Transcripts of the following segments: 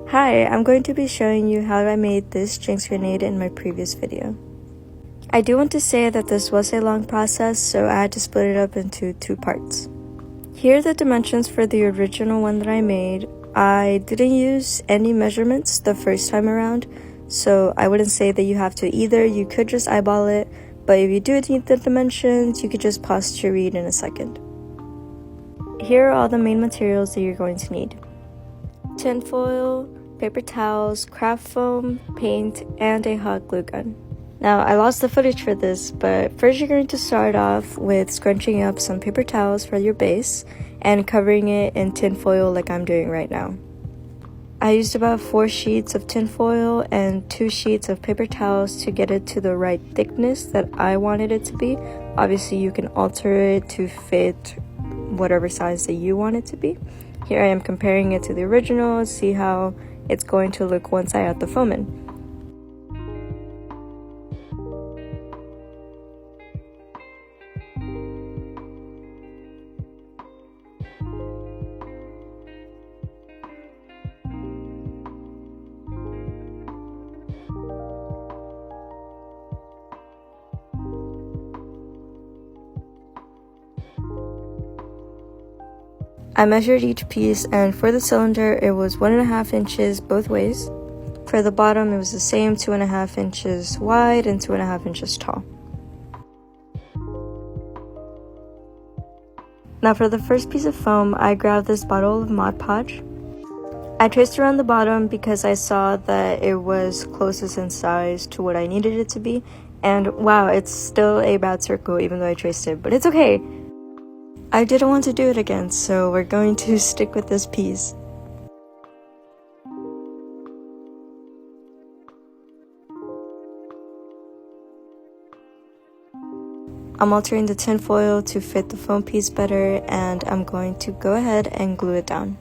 Hi, I'm going to be showing you how I made this Jinx grenade in my previous video. I do want to say that this was a long process, so I had to split it up into two parts. Here are the dimensions for the original one that I made. I didn't use any measurements the first time around, so I wouldn't say that you have to either. You could just eyeball it, but if you do need the dimensions, you could just pause to read in a second. Here are all the main materials that you're going to need: tinfoil, paper towels, craft foam, paint, and a hot glue gun. Now, I lost the footage for this, but first you're going to start off with scrunching up some paper towels for your base and covering it in tinfoil like I'm doing right now. I used about 4 sheets of tinfoil and 2 sheets of paper towels to get it to the right thickness that I wanted it to be. Obviously, you can alter it to fit whatever size that you want it to be. Here I am comparing it to the original, see how it's going to look once I add the foam in. I measured each piece, and for the cylinder it was 1.5 inches both ways. For the bottom it was the same, 2.5 inches wide and 2.5 inches tall. Now for the first piece of foam, I grabbed this bottle of Mod Podge. I traced around the bottom because I saw that it was closest in size to what I needed it to be, and wow, it's still a bad circle even though I traced it, but it's okay. I didn't want to do it again, so we're going to stick with this piece. I'm altering the tinfoil to fit the foam piece better, and I'm going to go ahead and glue it down.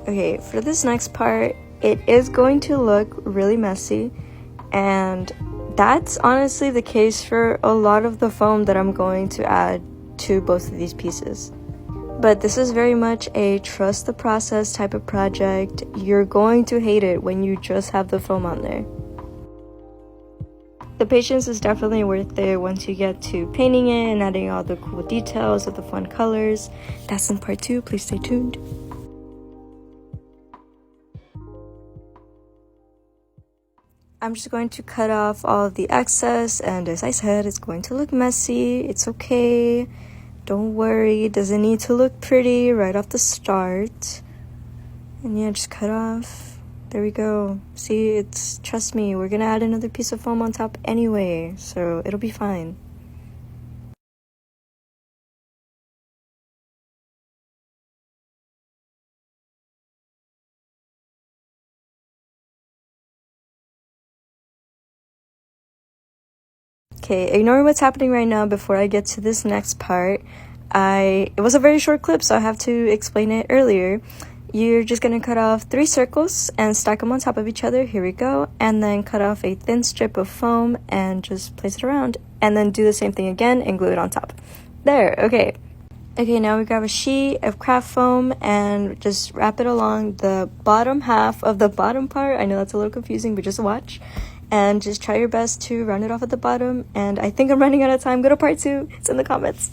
Okay, for this next part, it is going to look really messy, and that's honestly the case for a lot of the foam that I'm going to add to both of these pieces. But this is very much a trust the process type of project. You're going to hate it when you just have the foam on there. The patience is definitely worth it once you get to painting it and adding all the cool details of the fun colors. That's in part 2, please stay tuned. I'm just going to cut off all of the excess, and as I said, it's going to look messy. It's okay. Don't worry. It doesn't need to look pretty right off the start. And yeah, just cut off. There we go. See, trust me, we're gonna add another piece of foam on top anyway, so it'll be fine. Okay, ignore what's happening right now before I get to this next part. It was a very short clip, so I have to explain it earlier. You're just gonna cut off 3 circles and stack them on top of each other. Here we go. And then cut off a thin strip of foam and just place it around. And then do the same thing again and glue it on top. There, okay. Okay, now we grab a sheet of craft foam and just wrap it along the bottom half of the bottom part. I know that's a little confusing, but just watch. And just try your best to round it off at the bottom. And I think I'm running out of time. Go to part 2. It's in the comments.